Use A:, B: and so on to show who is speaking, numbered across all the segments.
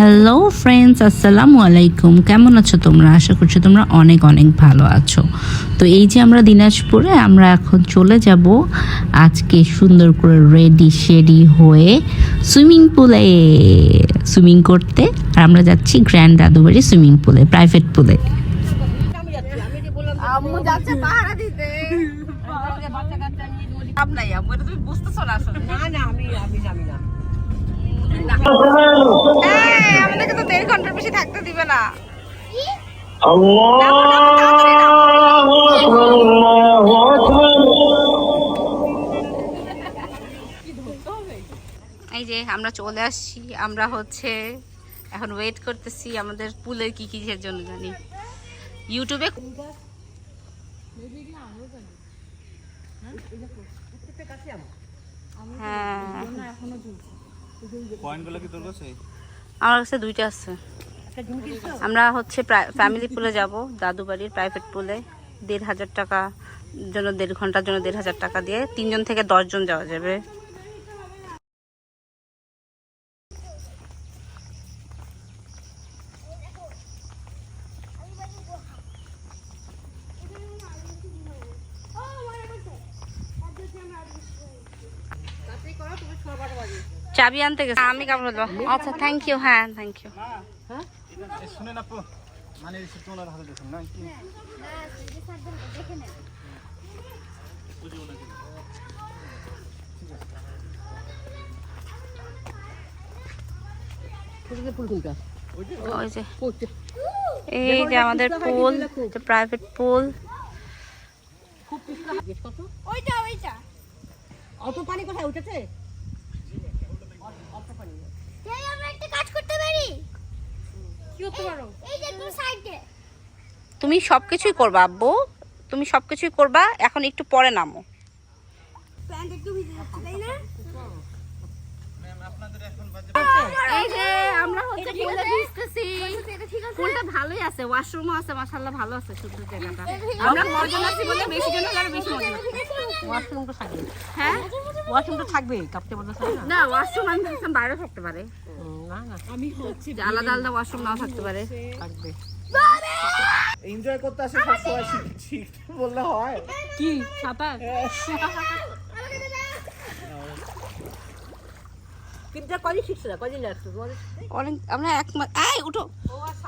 A: Hello friends, আসসালামু আলাইকুম। কেমন আছো তোমরা? আশা করছি তোমরা অনেক অনেক ভালো আছো। তো এই যে আমরা দিনাজপুরে আমরা এখন চলে যাব আজকে সুন্দর করে রেডি শেডি হয়ে সুইমিং পুলে সুইমিং করতে। আর আমরা যাচ্ছি গ্র্যান্ড দাদুবাড়ি সুইমিং পুলে, প্রাইভেট পুলে।
B: আম্মু যাচ্ছে পাহারা দিতে। বাচ্চা কাচ্চা নিয়ে লাভ নাই আম্মু, এটা তুমি বুঝতেছো না আসলে। না আমি জানি না। আমাদেরকে তো 1.5 ঘন্টার বেশি থাকতে দিবে না। এই যে আমরা চলে আসছি, আমরা হচ্ছে এখন ওয়েট করতেছি আমাদের পুলের কি কিসের জন্য জানি ইউটিউবে আমার কাছে 2টা আছে। আমরা হচ্ছে ফ্যামিলি পুলে যাব, দাদু বাড়ির প্রাইভেট পুলে। 1,500 টাকা জন্য 1.5 ঘন্টার জন্য 1,500 টাকা দিয়ে 3 জন থেকে 10 জন যাওয়া যাবে। চাবি আনতে গেছে, আমি কাপড় বলবো। আচ্ছা থ্যাংক ইউ। হ্যাঁ থ্যাংক ইউ।
C: শুনে না মানে রিসিপ্ট ওনার হাতে দেখুন না কি
B: এই যে আমাদের পুল, প্রাইভেট পুল।
D: অল্প পানি কোথায় উঠেছে? আমরা একটা কাজ করতে পারি। কি করতে পারো? এই যে তুমি সাইডে।
B: তুমি সবকিছুই করবা আব্বু, তুমি সবকিছুই করবা। এখন একটু পরে নামো।
D: প্যান্ট একটু ভিজে যাচ্ছে তাই না?
B: এই যে আমরা হচ্ছে পুলে ভিজতেছি। পুলটা ভালোই আছে, ওয়াশরুমও আছে, মাশাআল্লাহ ভালো আছে সুন্দর জায়গাটা। আমরা কজন আছি বলে বেশি জন হলে আরো বেশি মজা লাগবে।
D: ওয়াশরুম তো থাকবে।
B: হ্যাঁ
D: ওয়াশরুম তো থাকবেই, কাপড় বদলা থাকে না।
B: না, ওয়াশরুম আমি ভেবেছিলাম বাইরে থাকতে পারে।
D: না না,
B: আমি হচ্ছে আলাদা আলাদা ওয়াশরুম নাও থাকতে পারে।
D: থাকবে।
C: এনজয় করতে আসে সব সময় শিখতে বললে হয়
B: কি সাঁতার?
D: কিন্তু কয়দিন শিখছো না? কয়দিন লাগছে তোমাদের?
B: অনেক, আমরা এক মাস। এই উঠো।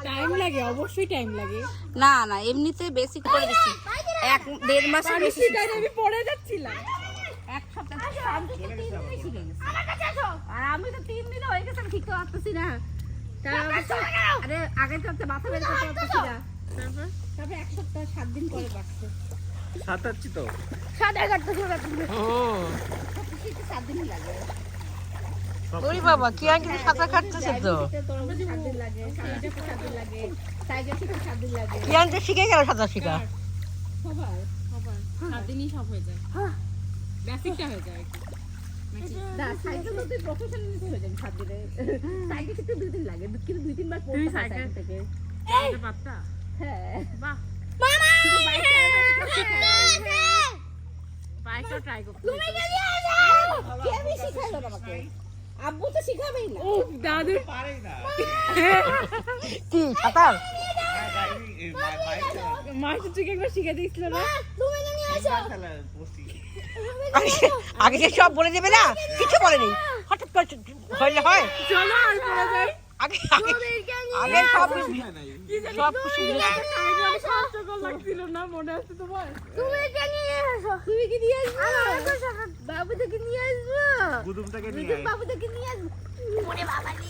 E: টাইম লাগে, অবশ্যই টাইম লাগে।
B: না না, এমনিতে বেসিক করে দিছি। 1-1.5 মাসের বেশি শিখছি।
E: আমি পড়ে যাচ্ছিলাম।
B: এক সপ্তাহ শান্তি তো 3 দিনে শিখে গেছি। আর আমি তো 3 দিনে হয়ে গেছে, আমি শিখতে পারতেছি না। আরে আগে তো মাথা বের করতে পারতেছি না।
E: তারপর এক সপ্তাহ 7 দিন পরে বাড়ছে।
C: সাঁতারছি তো
B: সাঁতার কাটতেছি না তুমি। শিখতে 7 দিন লাগে।
D: ওরে বাবা, কি আর কিছু সাঁতার কাটতেছে তো।
B: 7 দিন লাগে, সাইকেল 7 দিন লাগে, সাইকেল শিখতে 7 দিন লাগে।
D: কি আর শিখে গেল সাঁতার শিখা?
E: সবার 7 দিনই সব হয়ে যায়। বেসিকটা হয়ে যায়।
B: না, সাইকেল তো তুই প্রফেশনালিস্ট হয়ে যাবি 7 দিনে। সাইকেল শিখতে 2 দিন লাগে, কিন্তু 2-3 বার পড়তে হয় সাইকেল থেকে।
E: এটা পাত্তা।
B: হ্যাঁ
E: বাহ,
B: শুধু বাইক
E: বাইকটা ট্রাই করতে।
B: তুমি কে শিখাইলো আমাকে? আব্বু তো শিখাবেই না।
E: ও দাদু
C: পারেই না
D: কি সাঁতার?
E: মাস্টার থেকে একবার শিখে দিয়েছিল না?
D: তুমি জানি আসো।
C: খেলা বসি
D: আগে যে সব বলে দেবে না, কিছু বলেনি, হঠাৎ করে হইলে হয়।
E: চলো আর পড়ে যাই।
D: আগে আগে আগে সব সব কিছু
E: আমি স্বাস্থ্যকর লাগছিল না, মনে আছে তোমার?
D: তুমি জানি আসো। তুমি কি নিয়ে আসবে? বাবু থেকে নিয়ে আসবো।
C: গুদুমটাকে নিয়ে আয়
D: বাবু থেকে নিয়ে আসবো। ওরে বাবা রে,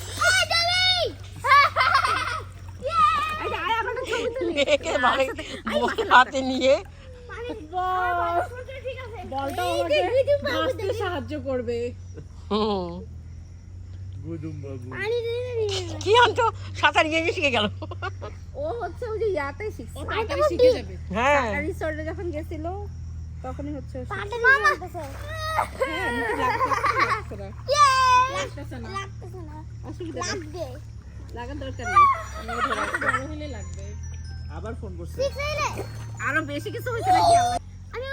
D: একে ভালো হাতে নিয়ে
E: বলটা আমাকে ভাসতে সাহায্য করবে।
C: গুদুম বাবু
D: কি আনতো সাঁতার গিয়ে শিখে গেল।
B: ও হচ্ছে ওই যে ইয়াতে শিখছে,
E: ও তাড়াতাড়ি শিখে যাবে।
D: হ্যাঁ,
B: রিসর্টে যখন গেছিল তখনই হচ্ছে ও শিখছে।
E: হ্যাঁ, মুখে লাগছে না। লাগতেছে না।
B: অসুবিধা নেই, লাগার দরকার নেই।
E: বড় হলে লাগবে।
C: আবার ফোন করছে
B: আরো বেশি কিছু হয়েছে নাকি? আমি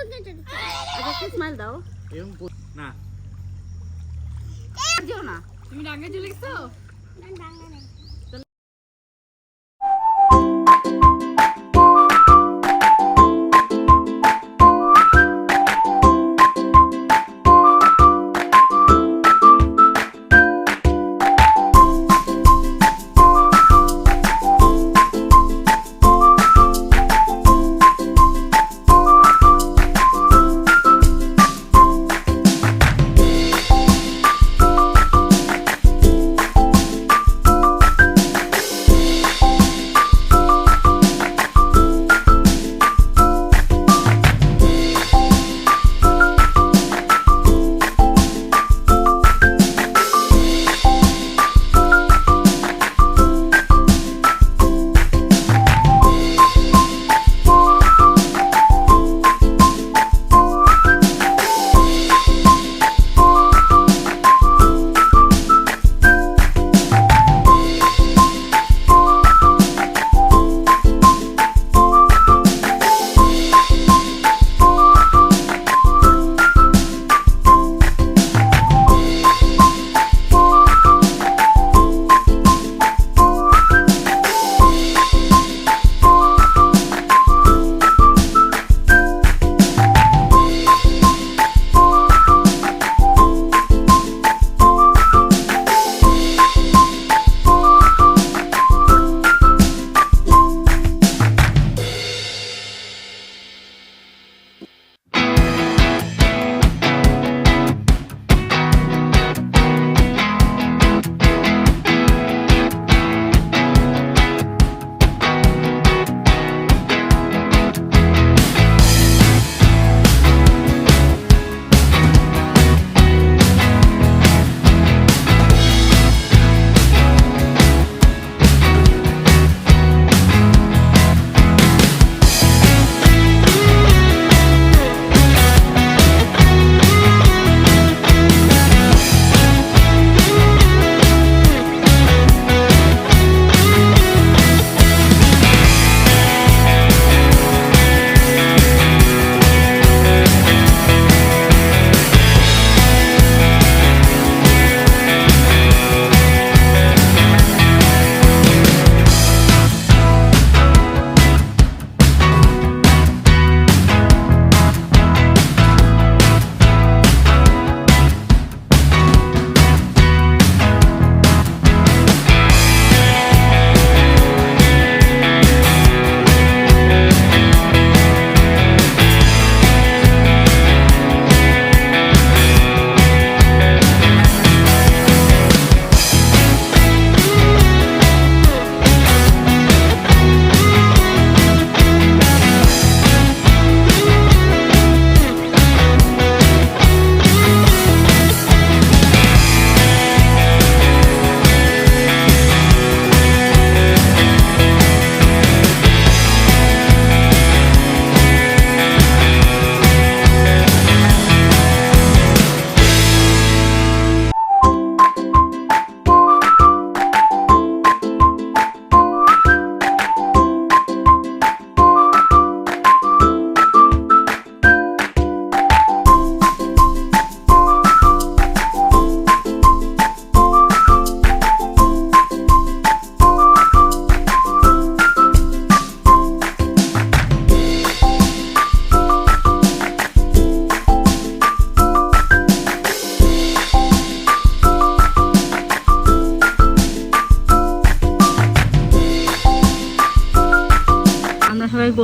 B: একটা স্মাইল দাও।
C: এরকম না
B: যেও না।
E: তুমি রাঙা ঝুলেছো?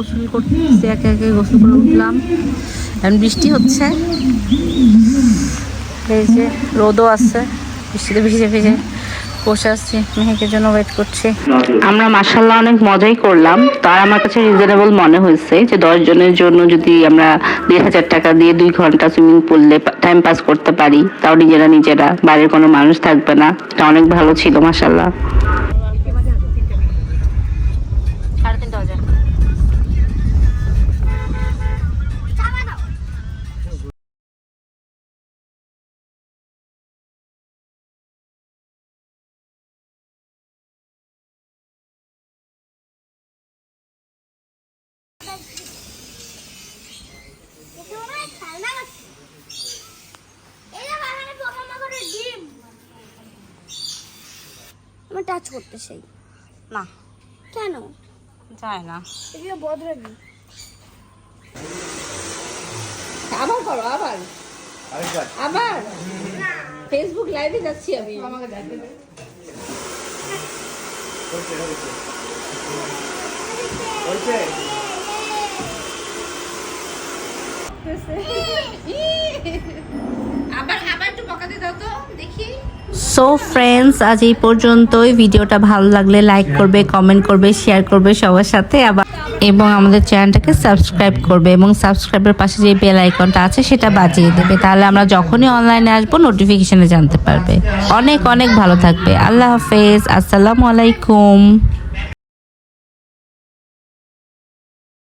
B: গোসল করতেছি, একে একে গোসল করে উঠলাম। এখন বৃষ্টি হচ্ছে, এই যে রোদও আছে, বৃষ্টিতে ভিজে ভিজে বসে আসছি, মেহেকের জন্য ওয়েট করছি। আমরা মাশাআল্লাহ অনেক মজাই করলাম। তার আমার কাছে রিজনেবল মনে হয়েছে যে 10 জনের জন্য যদি আমরা 1,500 টাকা দিয়ে 2 ঘন্টা সুইমিং পুলে টাইম পাস করতে পারি, তাও নিজেরা, বাইরের কোনো মানুষ থাকবে না, এটা অনেক ভালো ছিল মাশাআল্লাহ। 3:30 বাজে।
F: আমার টাচ করতে সেই
B: না
F: কেন
B: যায় না।
F: এগুলো বদলাবি
D: আবার করো, আবার
C: আরেকবার
D: আবার ফেসবুক লাইভে যাচ্ছি আমি।
C: হয়েছে
D: আবার একটু বকাতে দাও তো দেখি।
B: সো ফ্রেন্ডস, আজ এই পর্যন্তই। ভিডিওটা ভালো লাগলে লাইক করবে, কমেন্ট করবে, শেয়ার করবে সবার সাথে, আবার এবং আমাদের চ্যানেলটাকে সাবস্ক্রাইব করবে এবং সাবস্ক্রাইবের পাশে যে বেল আইকনটা আছে সেটা বাজিয়ে দেবে, তাহলে আমরা যখনই অনলাইনে আসবো নোটিফিকেশনে জানতে পারবে। অনেক অনেক ভালো থাকবে। আল্লাহ হাফেজ, আসসালামু আলাইকুম।